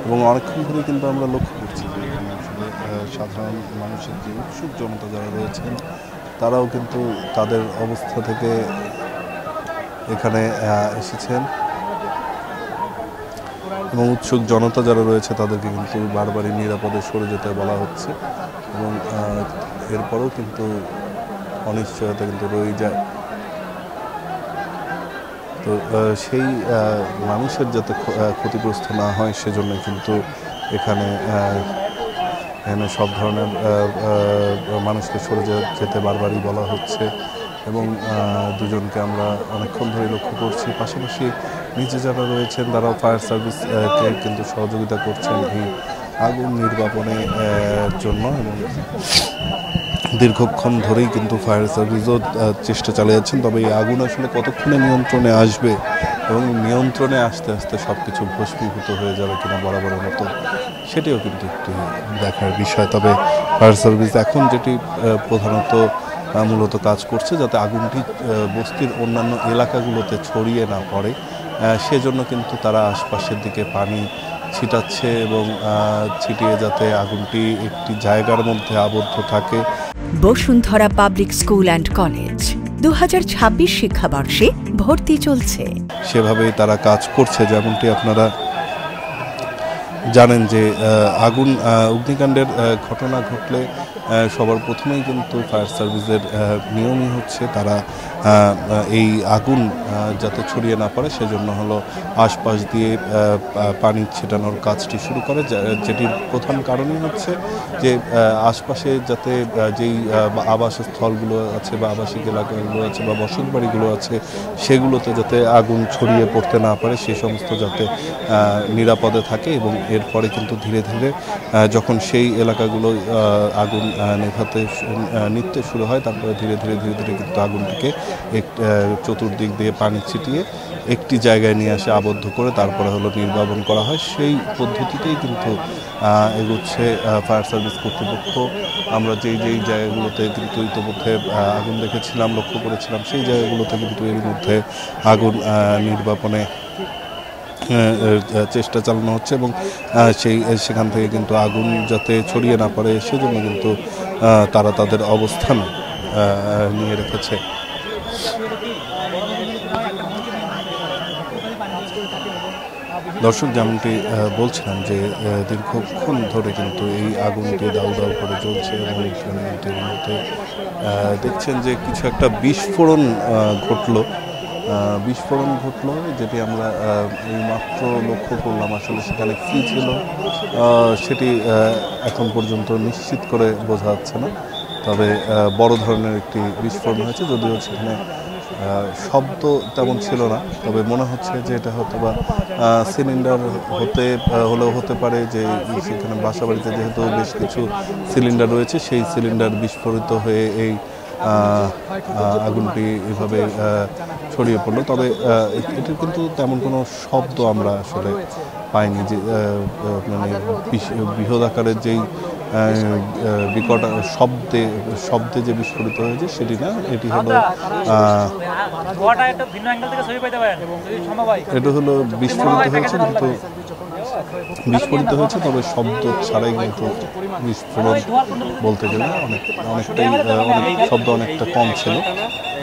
এবং অনেকক্ষণ ধরে কিন্তু আমরা লক্ষ্য করছি যে এখানে আসলে সাধারণ মানুষের যে উৎসুক জনতা যারা রয়েছেন তারাও কিন্তু তাদের অবস্থা থেকে এখানে এসেছেন এবং উৎসুক জনতা যারা রয়েছে তাদেরকে কিন্তু বারবারই নিরাপদে সরে যেতে বলা হচ্ছে এবং এরপরেও কিন্তু অনিশ্চয়তা কিন্তু রয়ে যায়। তো সেই মানুষের যাতে ক্ষতিগ্রস্ত না হয় সেজন্য কিন্তু এখানে সব ধরনের মানুষকে সরে যেতে বারবারই বলা হচ্ছে এবং দুজনকে আমরা অনেকক্ষণ ধরে লক্ষ্য করছি। পাশাপাশি নিচে যারা রয়েছেন তারাও ফায়ার সার্ভিসকে কিন্তু সহযোগিতা করছেন এই আগুন নির্বাপনের জন্য এবং দীর্ঘক্ষণ ধরেই কিন্তু ফায়ার সার্ভিসও চেষ্টা চালিয়ে যাচ্ছেন। তবে এই আগুন আসলে কতক্ষণে নিয়ন্ত্রণে আসবে এবং নিয়ন্ত্রণে আসতে আসতে সব কিছু ভস্মীভূত হয়ে যাবে কিনা বরাবরের মতো সেটিও কিন্তু একটি দেখার বিষয়। তবে ফায়ার সার্ভিস এখন যেটি প্রধানত মূলত কাজ করছে যাতে আগুনটি বস্তির অন্যান্য এলাকাগুলোতে ছড়িয়ে না পড়ে সেজন্য কিন্তু তারা আশপাশের দিকে পানি ছিটাচ্ছে এবং ছিটিয়ে যাতে আগুনটি একটি জায়গার মধ্যে আবদ্ধ থাকে। Bashundhara public school and college 2026 শিক্ষাবর্ষে ভর্তি চলছে। সেভাবেই তারা কাজ করছে। যেমনটি আপনারা জানেন যে অগ্নিকাণ্ডের ঘটনা ঘটলে সবার প্রথমেই কিন্তু ফায়ার সার্ভিসের নিয়মই হচ্ছে তারা এই আগুন যাতে ছড়িয়ে না পড়ে সেজন্য হলো আশপাশ দিয়ে পানি ছেটানোর কাজটি শুরু করে, যেটির প্রধান কারণই হচ্ছে যে আশপাশে যাতে যেই আবাসস্থলগুলো আছে বা আবাসিক এলাকাগুলো আছে বা বসত বাড়িগুলো আছে সেগুলোতে যাতে আগুন ছড়িয়ে পড়তে না পারে সে সমস্ত যাতে নিরাপদে থাকে এবং এরপরে কিন্তু ধীরে ধীরে যখন সেই এলাকাগুলো আগুন নিতে শুরু হয় তারপরে ধীরে ধীরে কিন্তু আগুনটিকে চতুর্দিক দিয়ে পানি ছিটিয়ে একটি জায়গায় নিয়ে আসে আবদ্ধ করে তারপরে হলো নির্বাপন করা হয়। সেই পদ্ধতিতেই কিন্তু এগোচ্ছে ফায়ার সার্ভিস কর্তৃপক্ষ। আমরা যেই জায়গাগুলোতে কিন্তু ইতিমধ্যে আগুন দেখেছিলাম, লক্ষ্য করেছিলাম, সেই জায়গাগুলোতে কিন্তু এর মধ্যে আগুন নির্বাপনে চেষ্টা চালানো হচ্ছে এবং সেখান থেকে কিন্তু আগুন যাতে ছড়িয়ে না পড়ে সেজন্য কিন্তু তারা তাদের অবস্থান নিয়ে রেখেছে। দর্শক, যেমনটি বলছিলাম যে দীর্ঘক্ষণ ধরে কিন্তু এই আগুনটি দাউ দাউ করে জ্বলছে এবং এর মধ্যে দেখছেন যে কিছু একটা বিস্ফোরণ ঘটলো যেটি আমরা এই মাত্র লক্ষ্য করলাম। আসলে সেখানে কী ছিল সেটি এখন পর্যন্ত নিশ্চিত করে বোঝা যাচ্ছে না। তবে বড় ধরনের একটি বিস্ফোরণ হয়েছে, যদিও সেখানে শব্দ তেমন ছিল না। তবে মনে হচ্ছে যে এটা হয়তো বা সিলিন্ডার হতে পারে যে সেখানে বাসাবাড়িতে যেহেতু বেশ কিছু সিলিন্ডার রয়েছে সেই সিলিন্ডার বিস্ফোরিত হয়ে এই আগুনটি এভাবে ছড়িয়ে পড়লো। তবে এটির কিন্তু তেমন কোনো শব্দ আমরা আসলে পাইনি, যে মানে বৃহৎ আকারের যেই বিকট শব্দে যে বিস্ফোরিত হয়েছে সেটি না, এটি হলো বিস্ফোরিত হয়েছে তবে শব্দ ছাড়াই কিন্তু বিস্ফোরণ বলতে গেলে অনেক শব্দ অনেকটা কম ছিল।